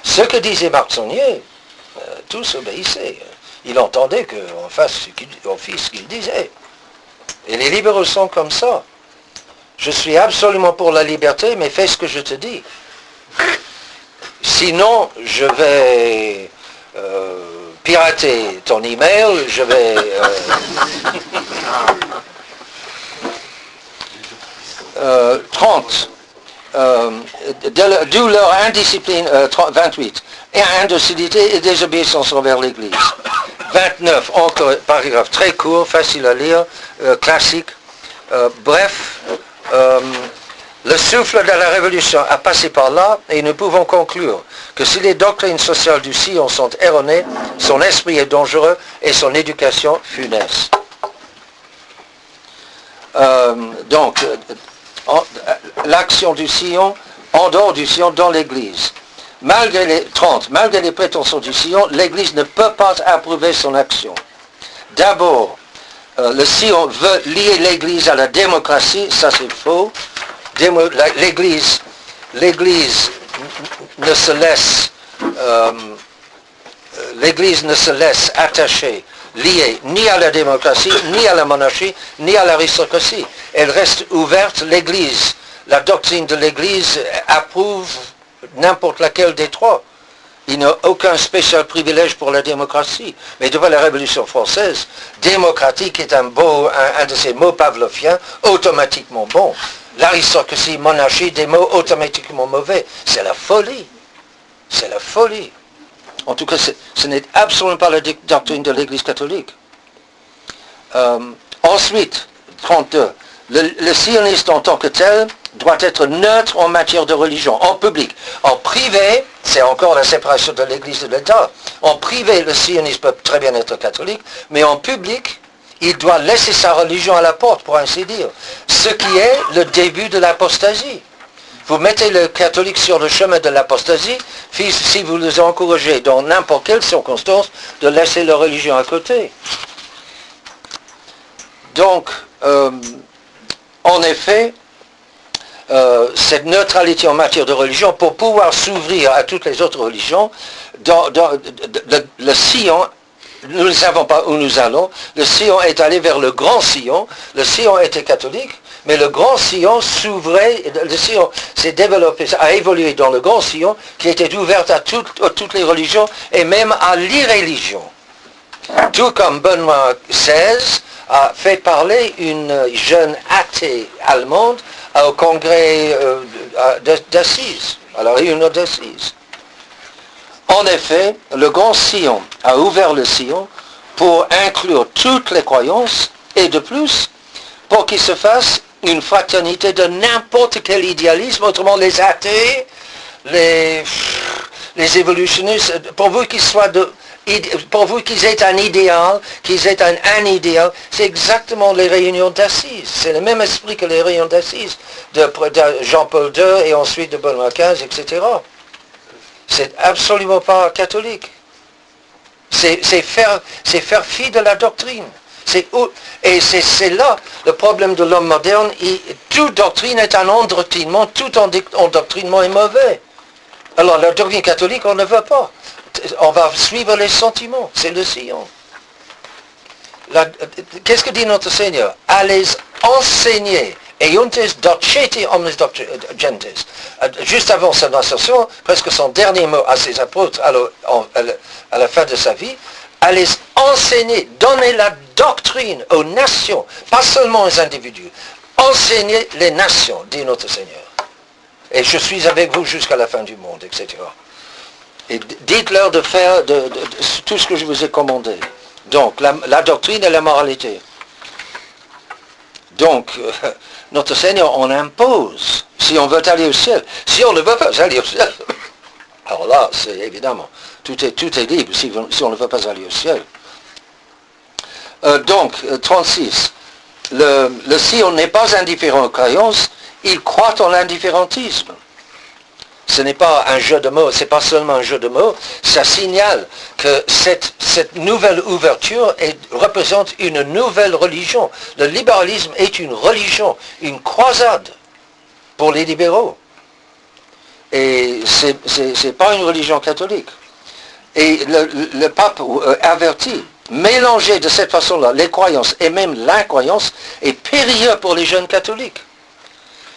Ce que disait Marc Saunier, tous obéissaient. Il entendait qu'on fit ce qu'il disait. Et les libéraux sont comme ça. Je suis absolument pour la liberté, mais fais ce que je te dis. Sinon, je vais pirater ton email, je vais... 30. D'où leur indiscipline, 28. Et indocilité et désobéissance envers l'Église. 29, encore un paragraphe très court, facile à lire, classique. Bref, le souffle de la Révolution a passé par là et nous pouvons conclure que si les doctrines sociales du Sion sont erronées, son esprit est dangereux et son éducation funeste. Donc, l'action du Sion, en dehors du Sion, dans l'Église. Malgré les prétentions du Sion, l'Église ne peut pas approuver son action. D'abord, le Sion veut lier l'Église à la démocratie, ça c'est faux. L'Église ne se laisse attacher, liée ni à la démocratie, ni à la monarchie, ni à l'aristocratie. Elle reste ouverte, l'Église, la doctrine de l'Église approuve n'importe laquelle des trois. Il n'y a aucun spécial privilège pour la démocratie. Mais devant la Révolution française, démocratique est un de ces mots pavloviens automatiquement bons. L'aristocratie, monarchie, des mots automatiquement mauvais. C'est la folie. C'est la folie. En tout cas, ce n'est absolument pas la doctrine de l'Église catholique. Ensuite, 32. Le sioniste en tant que tel doit être neutre en matière de religion, en public. En privé, c'est encore la séparation de l'Église et de l'État. En privé, le sioniste peut très bien être catholique, mais en public, il doit laisser sa religion à la porte, pour ainsi dire. Ce qui est le début de l'apostasie. Vous mettez le catholique sur le chemin de l'apostasie si vous les encouragez dans n'importe quelle circonstance de laisser leur religion à côté. Donc, en effet, cette neutralité en matière de religion, pour pouvoir s'ouvrir à toutes les autres religions, le Sion, nous ne savons pas où nous allons, le Sion est allé vers le grand Sion, le Sion était catholique, mais le grand Sion s'ouvrait, le Sion s'est développé, a évolué dans le grand Sion, qui était ouvert à toutes les religions, et même à l'irréligion. Tout comme Benoît XVI a fait parler une jeune athée allemande au congrès d'Assises, à la réunion d'Assises. En effet, le grand Sion a ouvert le Sion pour inclure toutes les croyances et de plus, pour qu'il se fasse une fraternité de n'importe quel idéalisme, autrement les athées, les évolutionnistes, pourvu qu'ils aient un idéal, qu'ils aient un idéal, c'est exactement les réunions d'Assises. C'est le même esprit que les réunions d'Assises de Jean-Paul II et ensuite de Benoît XV, etc. C'est absolument pas catholique. C'est faire fi de la doctrine. Et c'est là le problème de l'homme moderne. Toute doctrine est un endoctrinement, tout endoctrinement est mauvais. Alors la doctrine catholique, on ne veut pas. On va suivre les sentiments, c'est le Sion. Qu'est-ce que dit notre Seigneur? Allez enseigner. Euntes docete omnes gentes. Juste avant son ascension, presque son dernier mot à ses apôtres à la fin de sa vie, allez enseigner, donner la doctrine aux nations, pas seulement aux individus. Enseignez les nations, dit notre Seigneur. Et je suis avec vous jusqu'à la fin du monde, etc. Et dites-leur de faire tout ce que je vous ai commandé. Donc, la doctrine et la moralité. Donc, notre Seigneur, on impose, si on veut aller au ciel. Si on ne veut pas aller au ciel, alors là, c'est évidemment, tout est libre si on ne veut pas aller au ciel. Donc, 36, le Sion n'est pas indifférent aux croyances, il croit en l'indifférentisme. Ce n'est pas un jeu de mots, c'est pas seulement un jeu de mots, ça signale que cette nouvelle ouverture représente une nouvelle religion. Le libéralisme est une religion, une croisade pour les libéraux. Et c'est pas une religion catholique. Et le pape avertit, mélanger de cette façon-là les croyances et même l'incroyance est périlleux pour les jeunes catholiques.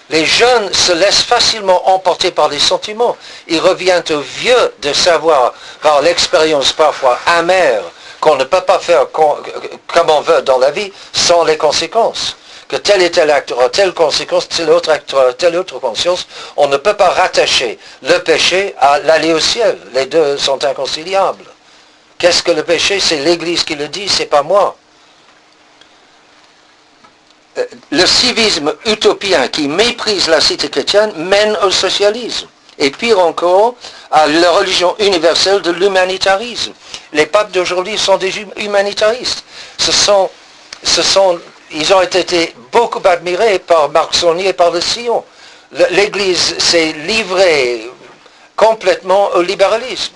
Les jeunes se laissent facilement emporter par les sentiments. Il revient aux vieux de savoir, par l'expérience parfois amère, qu'on ne peut pas faire comme on veut dans la vie sans les conséquences. Que tel et tel acte aura telle conséquence, tel autre acte aura telle autre conscience. On ne peut pas rattacher le péché à l'aller au ciel. Les deux sont inconciliables. Qu'est-ce que le péché? C'est l'Église qui le dit, c'est pas moi. Le civisme utopien qui méprise la cité chrétienne mène au socialisme. Et pire encore, à la religion universelle de l'humanitarisme. Les papes d'aujourd'hui sont des humanitaristes. Ils ont été beaucoup admirés par Marc Saulnier et par le Sillon. L'Église s'est livrée complètement au libéralisme.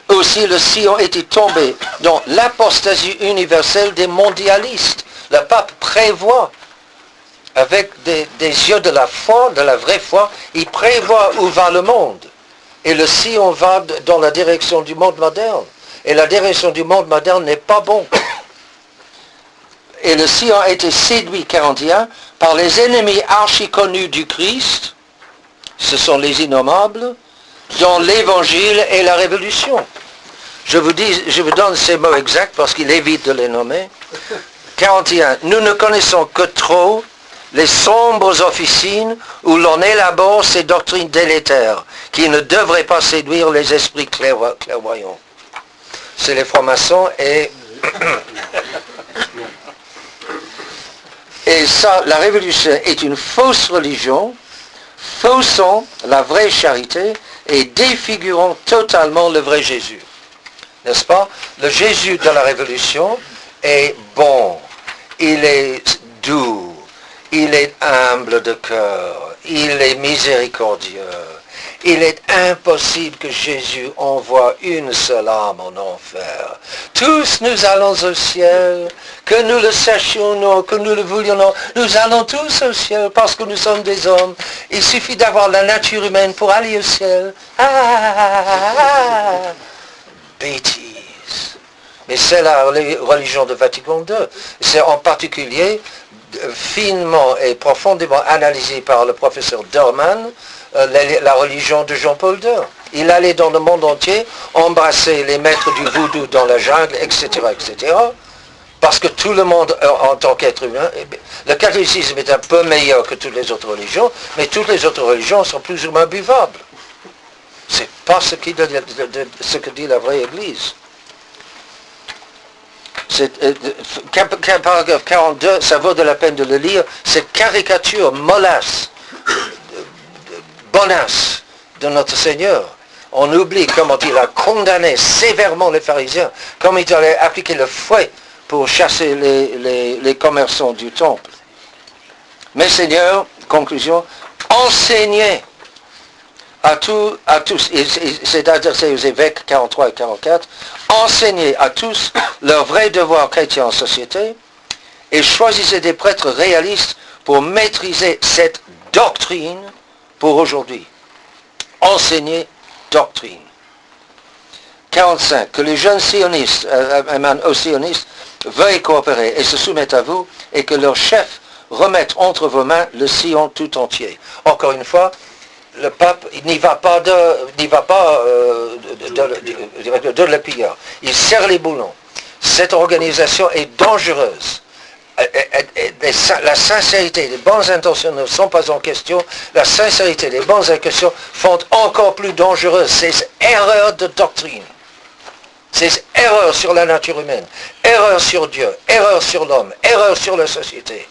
Aussi, le Sillon était tombé dans l'apostasie universelle des mondialistes. Le pape prévoit, avec des yeux de la foi, de la vraie foi, il prévoit où va le monde. Et le Sillon va dans la direction du monde moderne. Et la direction du monde moderne n'est pas bon. Et le Sillon a été séduit, 41, par les ennemis archi-connus du Christ, ce sont les innommables, dans l'Évangile et la Révolution. Je vous donne ces mots exacts parce qu'il évite de les nommer. 41. Nous ne connaissons que trop les sombres officines où l'on élabore ces doctrines délétères qui ne devraient pas séduire les esprits clairvoyants. C'est les francs-maçons et ça, la révolution est une fausse religion, faussant la vraie charité et défigurant totalement le vrai Jésus. N'est-ce pas? Le Jésus de la révolution est bon, il est doux, il est humble de cœur, il est miséricordieux. Il est impossible que Jésus envoie une seule âme en enfer. Tous nous allons au ciel, que nous le sachions non, que nous le voulions non. Nous allons tous au ciel parce que nous sommes des hommes. Il suffit d'avoir la nature humaine pour aller au ciel. Bêtise. Mais c'est la religion de Vatican II. C'est en particulier finement et profondément analysé par le professeur Dorman, la religion de Jean-Paul II. Il allait dans le monde entier embrasser les maîtres du voodoo dans la jungle, etc., etc., parce que tout le monde, en tant qu'être humain, le catholicisme est un peu meilleur que toutes les autres religions, mais toutes les autres religions sont plus ou moins buvables. C'est pas ce que dit la vraie Église. Paragraphe 42, ça vaut de la peine de le lire, cette caricature mollasse, bonasse de notre Seigneur. On oublie comment il a condamné sévèrement les pharisiens, comment il a appliqué le fouet pour chasser les commerçants du temple. Mais Seigneur, conclusion, enseignez à tous, c'est adressé aux évêques 43 et 44, enseignez à tous leur vrai devoir chrétien en société et choisissez des prêtres réalistes pour maîtriser cette doctrine pour aujourd'hui. Enseignez doctrine. 45. Que les jeunes sionistes, aux sionistes, veuillent coopérer et se soumettent à vous et que leurs chefs remettent entre vos mains le Sion tout entier. Encore une fois, le pape n'y va pas de l'épilleur. Il serre les boulons. Cette organisation est dangereuse. La sincérité des bonnes intentions ne sont pas en question. La sincérité des bonnes intentions font encore plus dangereuse ces erreurs de doctrine. Ces erreurs sur la nature humaine, erreurs sur Dieu, erreurs sur l'homme, erreurs sur la société.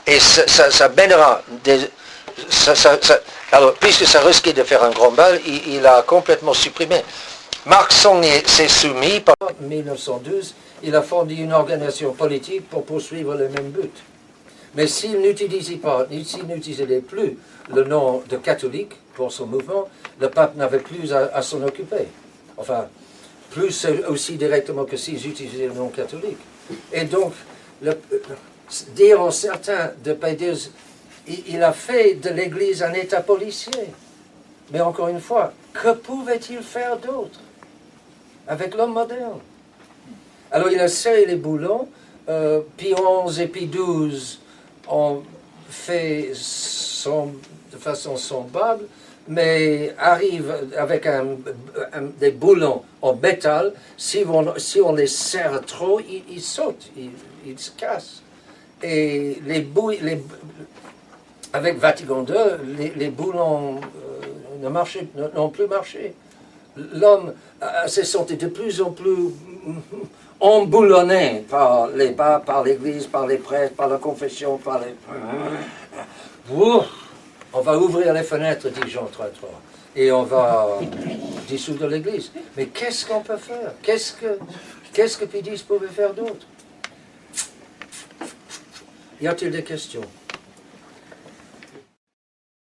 Et ça mènera des... alors, puisque ça risquait de faire un grand mal, il a complètement supprimé. Marc Saulnier s'est soumis par 1912, il a fondé une organisation politique pour poursuivre le même but. Mais s'il n'utilisait plus le nom de catholique pour son mouvement, le pape n'avait plus à s'en occuper. Enfin, plus aussi directement que s'ils utilisaient le nom catholique. Et donc, diront certains de Pédus, il a fait de l'Église un État policier. Mais encore une fois, que pouvait-il faire d'autre avec l'homme moderne? Alors il a serré les boulons, Pie XI et Pie XII ont fait de façon semblable, mais arrivent avec des boulons en métal, si on les serre trop, ils sautent, ils se cassent. Et avec Vatican II, les boulons n'ont plus marché. L'homme s'est senti de plus en plus emboulonné par l'Église, par les prêtres, par la confession, par les... Ouf, on va ouvrir les fenêtres, dit Jean 33, et on va dissoudre l'Église. Mais qu'est-ce qu'on peut faire? Qu'est-ce que Pie X pouvait faire d'autre? Y a-t-il des questions?